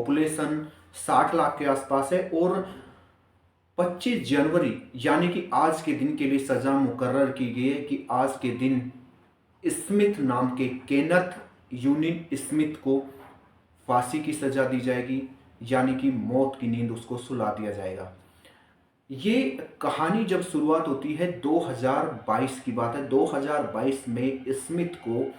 Population 60 lakh के आसपास है और 25 जनवरी यानी कि आज के दिन के लिए सजा मुकर्रर की गई है कि आज के दिन स्मिथ नाम के केनथ यूनिन स्मिथ को फांसी की सजा दी जाएगी, यानी कि मौत की नींद उसको सुला दिया जाएगा। ये कहानी जब शुरुआत होती है 2022 की बात है। 2022 में स्मिथ को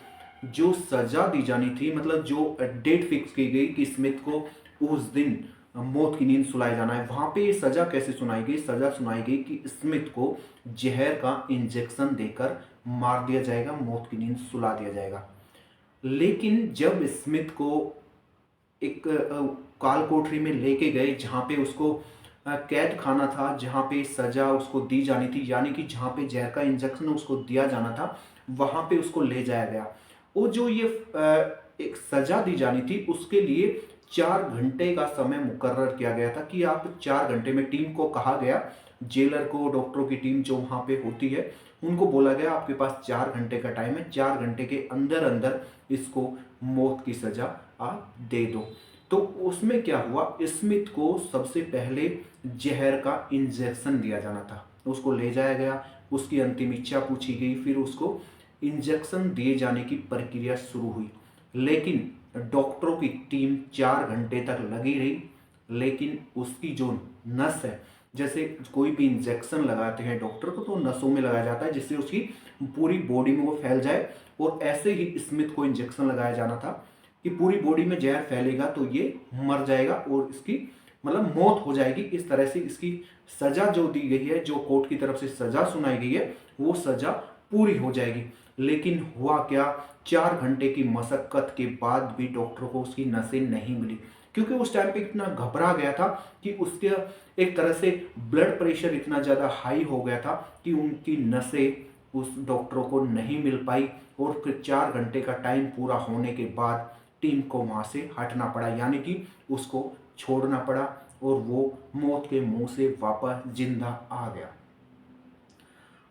जो सजा दी जानी थी, मतलब जो डेट फिक्स की गई कि स्मिथ को उस दिन मौत की नींद सुलाया जाना है, वहां पे ये सजा कैसे सुनाई गई? सजा सुनाई गई कि स्मिथ को जहर का इंजेक्शन देकर मार दिया जाएगा, मौत की नींद सुला दिया जाएगा। लेकिन जब स्मिथ को एक काल कोठरी में लेके गए, जहाँ पे उसको कैद खाना था, जहाँ पे सजा उसको दी जानी थी, यानी कि जहाँ पे जहर का इंजेक्शन उसको दिया जाना था, वहाँ पे उसको ले जाया गया। वो जो ये एक सजा दी जानी थी, उसके लिए 4 घंटे का समय मुकर्रर किया गया था कि आप 4 घंटे में, टीम को कहा गया, जेलर को, डॉक्टरों की टीम जो वहाँ पे होती है, उनको बोला गया आपके पास 4 घंटे का टाइम है, 4 घंटे के अंदर अंदर इसको मौत की सजा आप दे दो। तो उसमें क्या हुआ, स्मिथ को सबसे पहले जहर का इंजेक्शन दिया जाना था, उसको ले जाया गया, उसकी अंतिम इच्छा पूछी गई, फिर उसको इंजेक्शन दिए जाने की प्रक्रिया शुरू हुई। लेकिन डॉक्टरों की टीम 4 घंटे तक लगी रही, लेकिन उसकी जो नस है, जैसे कोई भी इंजेक्शन लगाते हैं डॉक्टर को तो नसों में लगाया जाता है जिससे उसकी पूरी बॉडी में वो फैल जाए, और ऐसे ही स्मिथ को इंजेक्शन लगाया जाना था कि पूरी बॉडी में जहर फैलेगा तो ये मर जाएगा और इसकी मतलब मौत हो जाएगी। इस तरह से इसकी सजा जो दी गई है, जो कोर्ट की तरफ से सजा सुनाई गई है, वो सजा पूरी हो जाएगी। लेकिन हुआ क्या, 4 घंटे की मशक्कत के बाद भी डॉक्टर को उसकी नसें नहीं मिली, क्योंकि उस टाइम पे इतना घबरा गया था कि उसके एक तरह से ब्लड प्रेशर इतना ज़्यादा हाई हो गया था कि उनकी नसें उस डॉक्टरों को नहीं मिल पाई। और फिर 4 घंटे का टाइम पूरा होने के बाद टीम को वहाँ से हटना पड़ा, यानी कि उसको छोड़ना पड़ा, और वो मौत के मुंह से वापस जिंदा आ गया।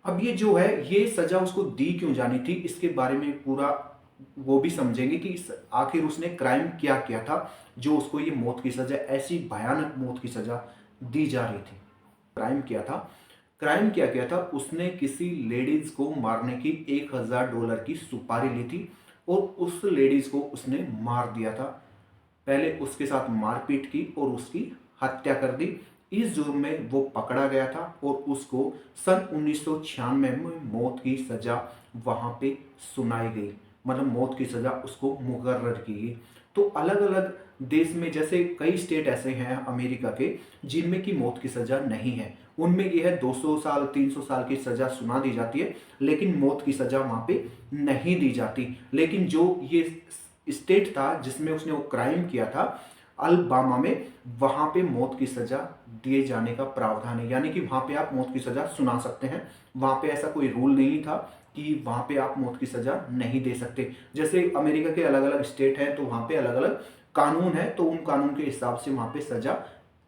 अब ये जो है, ये सजा उसको दी क्यों जानी थी, इसके बारे में पूरा वो भी समझेंगे कि आखिर उसने क्राइम क्या किया था जो उसको ये मौत की सजा, ऐसी भयानक मौत की सजा दी जा रही थी। क्राइम किया था, क्राइम क्या किया था, उसने किसी लेडीज को मारने की $1000 की सुपारी ली थी और उस लेडीज को उसने मार दिया था। पहले उसके साथ मारपीट की और उसकी हत्या कर दी। इस जुर्म में वो पकड़ा गया था और उसको सन 1996 में मौत की सजा वहां पे सुनाई गई, मतलब मौत की सजा उसको मुकर्रर की गई। तो अलग अलग देश में, जैसे कई स्टेट ऐसे हैं अमेरिका के जिनमें की मौत की सजा नहीं है, उनमें यह है 200 साल 300 साल की सजा सुना दी जाती है, लेकिन मौत की सजा वहां पे नहीं दी जाती। लेकिन जो ये स्टेट था जिसमें उसने वो क्राइम किया था, अलबामा में, वहां पे मौत की सजा दिए जाने का प्रावधान है, यानी कि वहां पे आप मौत की सजा सुना सकते हैं। वहां पे ऐसा कोई रूल नहीं था कि वहां पे आप मौत की सजा नहीं दे सकते। जैसे अमेरिका के अलग अलग स्टेट हैं तो वहां पे अलग अलग कानून है, तो उन कानून के हिसाब से वहां पे सजा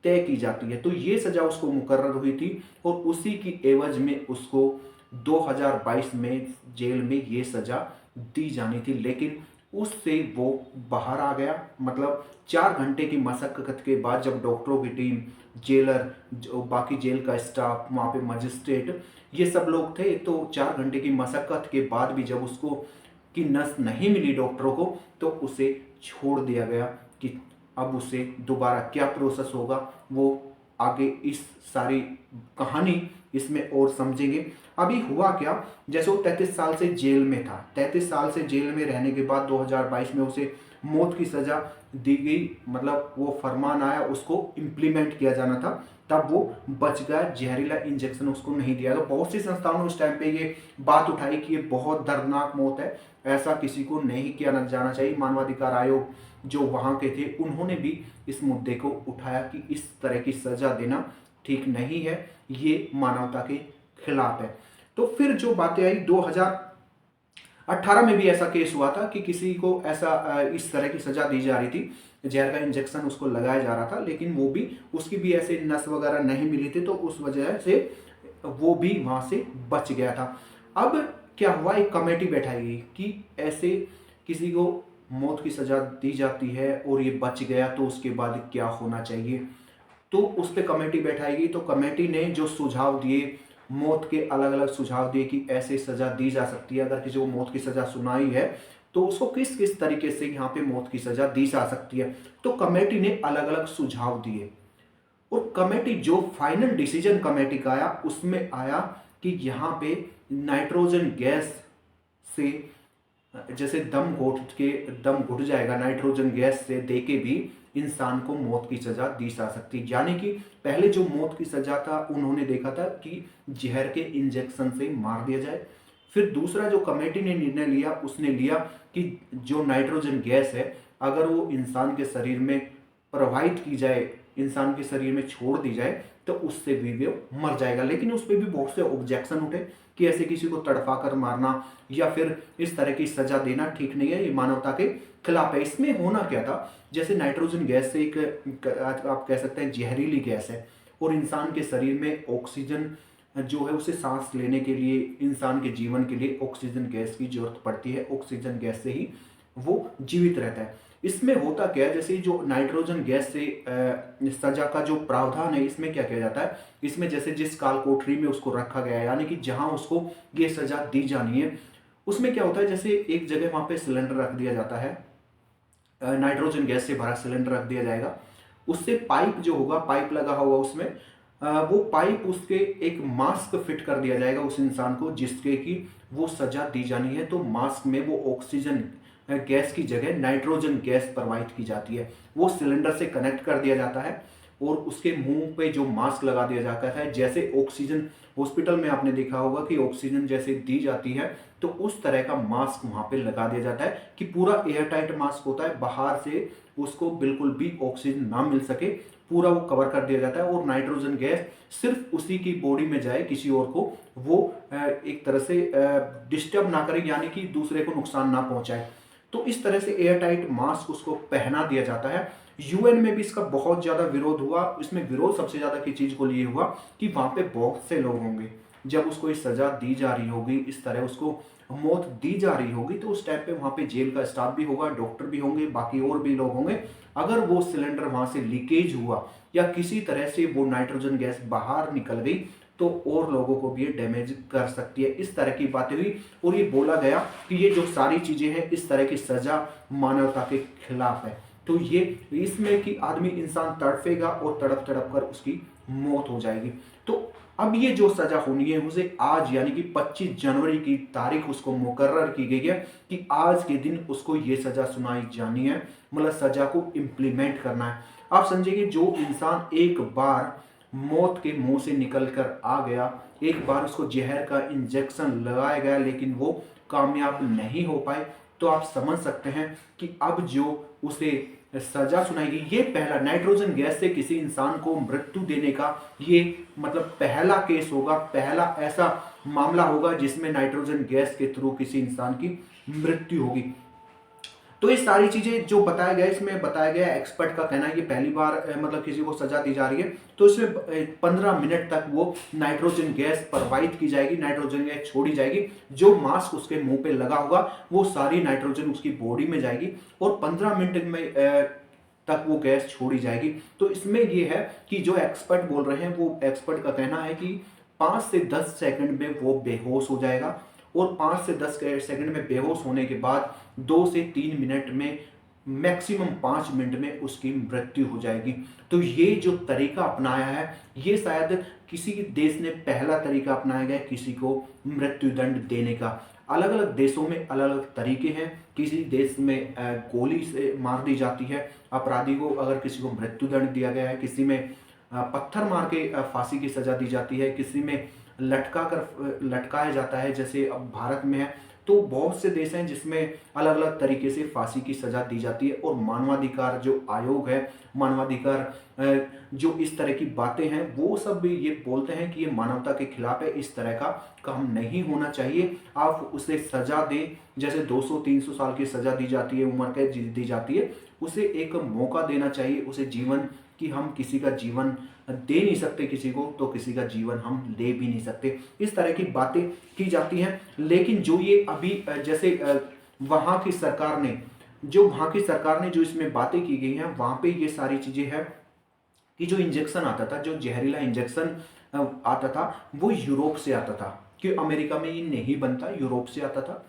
तय की जाती है। तो ये सजा उसको मुकर्रर हुई थी और उसी की एवज में उसको 2022 में जेल में ये सजा दी जानी थी, लेकिन उससे वो बाहर आ गया। मतलब 4 घंटे की मशक्कत के बाद जब डॉक्टरों की टीम, जेलर, जो बाकी जेल का स्टाफ, वहाँ पे मजिस्ट्रेट, ये सब लोग थे, तो 4 घंटे की मशक्कत के बाद भी जब उसको की नस नहीं मिली डॉक्टरों को, तो उसे छोड़ दिया गया कि अब उसे दोबारा क्या प्रोसेस होगा वो आगे इस सारी कहानी इसमें और समझेंगे। अभी हुआ क्या, जैसे वो 33 साल से जेल में था, 33 साल से जेल में रहने के बाद 2022 में उसे मौत की सजा दी गई, मतलब वो फरमान आया, उसको इम्प्लीमेंट किया जाना था, तब वो बच गया, जहरीला इंजेक्शन उसको नहीं दिया गया। बहुत सी संस्थाओं ने उस टाइम पे ये बात उठाई कि ये बहुत दर्दनाक मौत है, ऐसा किसी को नहीं किया जाना चाहिए। मानवाधिकार आयोग जो वहाँ के थे, उन्होंने भी इस मुद्दे को उठाया कि इस तरह की सजा देना ठीक नहीं है, ये मानवता के खिलाफ है। तो फिर जो बातें आई, 2018 में भी ऐसा केस हुआ था कि किसी को ऐसा इस तरह की सजा दी जा रही थी, जहर का इंजेक्शन उसको लगाया जा रहा था, लेकिन वो भी, उसकी भी ऐसे नस वगैरह नहीं मिली थी, तो उस वजह से वो भी वहां से बच गया था। अब क्या हुआ, एक कमेटी बैठाई गई कि ऐसे किसी को मौत की सज़ा दी जाती है और ये बच गया तो उसके बाद क्या होना चाहिए। तो उस पे कमेटी बैठाएगी, तो कमेटी ने जो सुझाव दिए, मौत के अलग अलग सुझाव दिए कि ऐसे सज़ा दी जा सकती है, अगर किसी को मौत की सज़ा सुनाई है तो उसको किस किस तरीके से यहाँ पे मौत की सज़ा दी जा सकती है। तो कमेटी ने अलग अलग सुझाव दिए और कमेटी जो फाइनल डिसीजन कमेटी का आया उसमें आया कि यहाँ पे नाइट्रोजन गैस से, जैसे दम घुट जाएगा नाइट्रोजन गैस से दे के भी इंसान को मौत की सजा दी जा सकती। यानी कि पहले जो मौत की सजा था उन्होंने देखा था कि जहर के इंजेक्शन से मार दिया जाए। फिर दूसरा जो कमेटी ने निर्णय लिया उसने लिया कि जो नाइट्रोजन गैस है अगर वो इंसान के शरीर में प्रवाहित की जाए, इंसान के शरीर में छोड़ दी जाए तो उससे भी वो मर जाएगा। लेकिन उस पर भी बहुत से ऑब्जेक्शन उठे कि ऐसे किसी को तड़पा कर मारना या फिर इस तरह की सजा देना ठीक नहीं है, ये मानवता के खिलाफ है। इसमें होना क्या था, जैसे नाइट्रोजन गैस से एक आप कह सकते हैं जहरीली गैस है और इंसान के शरीर में ऑक्सीजन जो है उसे सांस लेने के लिए, इंसान के जीवन के लिए ऑक्सीजन गैस की जरूरत पड़ती है। ऑक्सीजन गैस से ही वो जीवित रहता है। इसमें होता क्या है, जैसे जो नाइट्रोजन गैस से सजा का जो प्रावधान है इसमें क्या किया जाता है, इसमें जैसे जिस काल कोठरी में उसको रखा गया है यानी कि जहां उसको ये सजा दी जानी है, उसमें क्या होता है, जैसे एक जगह वहां पे सिलेंडर रख दिया जाता है, नाइट्रोजन गैस से भरा सिलेंडर रख दिया जाएगा। उससे पाइप जो होगा, पाइप लगा हुआ उसमें, वो पाइप उसके एक मास्क फिट कर दिया जाएगा उस इंसान को जिसके कि वो सजा दी जानी है। तो मास्क में वो ऑक्सीजन गैस की जगह नाइट्रोजन गैस प्रवाहित की जाती है। वो सिलेंडर से कनेक्ट कर दिया जाता है और उसके मुंह पे जो मास्क लगा दिया जाता है। जैसे ऑक्सीजन हॉस्पिटल में आपने देखा होगा कि ऑक्सीजन जैसे दी जाती है तो उस तरह का मास्क वहां पे लगा दिया जाता है कि पूरा एयर टाइट मास्क होता है, बाहर से उसको बिल्कुल भी ऑक्सीजन ना मिल सके, पूरा वो कवर कर दिया जाता है और नाइट्रोजन गैस सिर्फ उसी की बॉडी में जाए, किसी और को वो एक तरह से डिस्टर्ब ना करे, यानी कि दूसरे को नुकसान ना पहुंचाए। तो इस तरह से एयर टाइट मास्क उसको पहना दिया जाता है। यूएन में भी इसका बहुत ज्यादा विरोध हुआ। इसमें विरोध सबसे ज्यादा की चीज को लिए हुआ कि वहां पे बहुत से लोग होंगे, जब उसको इस सजा दी जा रही होगी, इस तरह उसको मौत दी जा रही होगी, तो उस टाइम पे वहां पे जेल का स्टाफ भी होगा, डॉक्टर भी होंगे, बाकी और भी लोग होंगे। अगर वो सिलेंडर वहां से लीकेज हुआ या किसी तरह से वो नाइट्रोजन गैस बाहर निकल गई तो और लोगों को भी ये डैमेज कर सकती है। इस तरह की बातें हुई और ये बोला गया कि ये जो सारी चीजें हैं, इस तरह की सजा मानवता के खिलाफ है। तो ये इसमें कि आदमी इंसान तड़पेगा और तड़प तड़प कर उसकी मौत हो जाएगी। तो अब ये जो सजा होनी है उसे आज यानी कि 25 जनवरी की तारीख उसको मुकर्रर की गई है कि आज के दिन उसको ये सजा सुनाई जानी है, मतलब सजा को इम्प्लीमेंट करना है। आप समझिए जो इंसान एक बार मौत के मुंह से निकल कर आ गया, एक बार उसको जहर का इंजेक्शन लगाया गया लेकिन वो कामयाब नहीं हो पाए, तो आप समझ सकते हैं कि अब जो उसे सजा सुनाएगी, ये पहला नाइट्रोजन गैस से किसी इंसान को मृत्यु देने का ये मतलब पहला केस होगा, पहला ऐसा मामला होगा जिसमें नाइट्रोजन गैस के थ्रू किसी इंसान की मृत्यु होगी। तो ये सारी चीजें जो बताया गया, इसमें बताया गया एक्सपर्ट का कहना है कि पहली बार मतलब किसी को सजा दी जा रही है तो इसमें 15 मिनट तक वो नाइट्रोजन गैस प्रवाहित की जाएगी, नाइट्रोजन गैस छोड़ी जाएगी। जो मास्क उसके मुंह पे लगा होगा वो सारी नाइट्रोजन उसकी बॉडी में जाएगी और 15 मिनट में तक वो गैस छोड़ी जाएगी। तो इसमें ये है कि जो एक्सपर्ट बोल रहे हैं, वो एक्सपर्ट का कहना है कि 5 से 10 सेकंड में वो बेहोश हो जाएगा और 5 से 10 सेकंड में बेहोश होने के बाद 2 से 3 मिनट में, मैक्सिमम 5 मिनट में उसकी मृत्यु हो जाएगी। तो ये जो तरीका अपनाया है, ये शायद किसी देश ने पहला तरीका अपनाया गया किसी को मृत्युदंड देने का। अलग अलग देशों में अलग अलग तरीके हैं। किसी देश में गोली से मार दी जाती है अपराधी को, अगर किसी को मृत्युदंड दिया गया है, किसी में पत्थर मार के फांसी की सजा दी जाती है, किसी में लटकाया जाता है, जैसे अब भारत में है। तो बहुत से देश हैं जिसमें अलग अलग तरीके से फांसी की सजा दी जाती है। और मानवाधिकार जो आयोग है, मानवाधिकार जो इस तरह की बातें हैं, वो सब भी ये बोलते हैं कि ये मानवता के खिलाफ है, इस तरह का काम नहीं होना चाहिए। आप उसे सजा दें, जैसे 200-300 साल की सजा दी जाती है, उम्र कैद दी जाती है, उसे एक मौका देना चाहिए, उसे जीवन कि हम किसी का जीवन दे नहीं सकते किसी को, तो किसी का जीवन हम ले भी नहीं सकते। इस तरह की बातें की जाती हैं। लेकिन जो ये अभी जैसे वहाँ की सरकार ने जो वहाँ की सरकार ने जो इसमें बातें की गई हैं वहाँ पे ये सारी चीज़ें हैं कि जो इंजेक्शन आता था, जो जहरीला इंजेक्शन आता था, वो यूरोप से आता था, कि अमेरिका में ये नहीं बनता, यूरोप से आता था।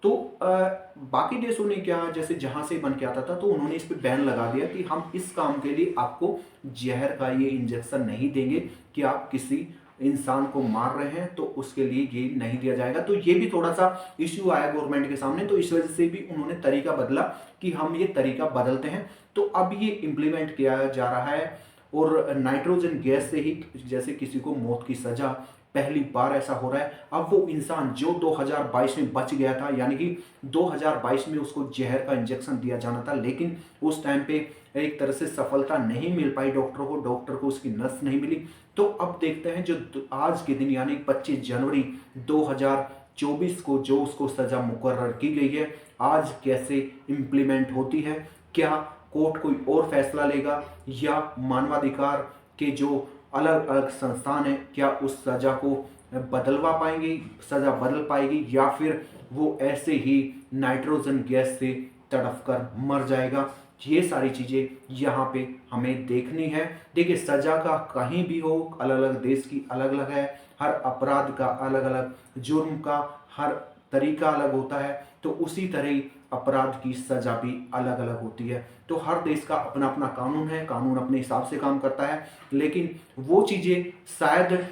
तो बाकी देशों ने क्या, जैसे जहां से बन के आता था तो उन्होंने इस पे बैन लगा दिया कि हम इस काम के लिए आपको जहर का ये इंजेक्शन नहीं देंगे कि आप किसी इंसान को मार रहे हैं तो उसके लिए ये नहीं दिया जाएगा। तो ये भी थोड़ा सा इश्यू आया गवर्नमेंट के सामने, तो इस वजह से भी उन्होंने तरीका बदला कि हम ये तरीका बदलते हैं। तो अब ये इम्प्लीमेंट किया जा रहा है और नाइट्रोजन गैस से ही जैसे किसी को मौत की सजा, पहली बार ऐसा हो रहा है। अब वो इंसान जो 2022 में बच गया था, यानी कि 2022 में उसको जहर का इंजेक्शन दिया जाना था, लेकिन उस टाइम पे एक तरह से सफलता नहीं मिल पाई डॉक्टर को उसकी नस नहीं मिली। तो अब देखते हैं जो आज के दिन यानी 25 जनवरी 2024 को जो उसको सजा मुकर्रर की गई है, आज कैसे इम्प्लीमेंट होती है, क्या कोर्ट कोई और फैसला लेगा या मानवाधिकार के जो अलग अलग संस्थान है क्या उस सजा को बदलवा पाएंगे, सजा बदल पाएगी, या फिर वो ऐसे ही नाइट्रोजन गैस से तड़फ कर मर जाएगा। ये सारी चीजें यहाँ पे हमें देखनी है। देखिए सजा का कहीं भी हो, अलग अलग देश की अलग अलग है, हर अपराध का अलग अलग, जुर्म का हर तरीका अलग होता है, तो उसी तरह ही अपराध की सजा भी अलग अलग होती है। तो हर देश का अपना अपना कानून है, कानून अपने हिसाब से काम करता है, लेकिन वो चीज़ें शायद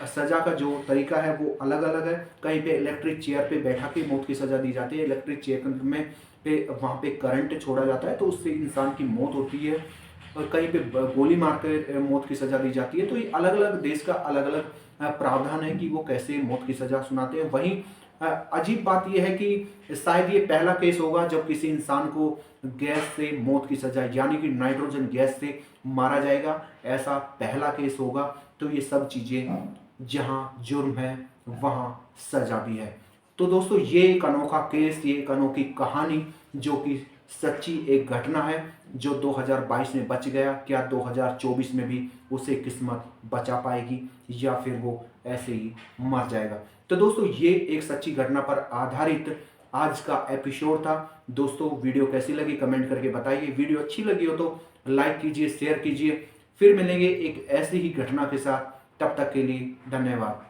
सजा का जो तरीका है वो अलग अलग है। कहीं पे इलेक्ट्रिक चेयर पे बैठा के मौत की सजा दी जाती है, इलेक्ट्रिक चेयर में पे वहाँ पे करंट छोड़ा जाता है तो उससे इंसान की मौत होती है, और कहीं पे गोली मार कर मौत की सजा दी जाती है। तो ये अलग अलग देश का अलग अलग प्रावधान है कि वो कैसे मौत की सजा सुनाते हैं। वहीं अजीब बात यह है कि शायद ये पहला केस होगा जब किसी इंसान को गैस से मौत की सजा यानी कि नाइट्रोजन गैस से मारा जाएगा, ऐसा पहला केस होगा। तो ये सब चीज़ें जहां जुर्म है वहां सजा भी है। तो दोस्तों ये एक अनोखा केस, ये एक अनोखी कहानी जो कि सच्ची एक घटना है, जो 2022 में बच गया, क्या 2024 में भी उसे किस्मत बचा पाएगी या फिर वो ऐसे ही मर जाएगा। तो दोस्तों ये एक सच्ची घटना पर आधारित आज का एपिसोड था। दोस्तों वीडियो कैसी लगी कमेंट करके बताइए, वीडियो अच्छी लगी हो तो लाइक कीजिए, शेयर कीजिए। फिर मिलेंगे एक ऐसी ही घटना के साथ, तब तक के लिए धन्यवाद।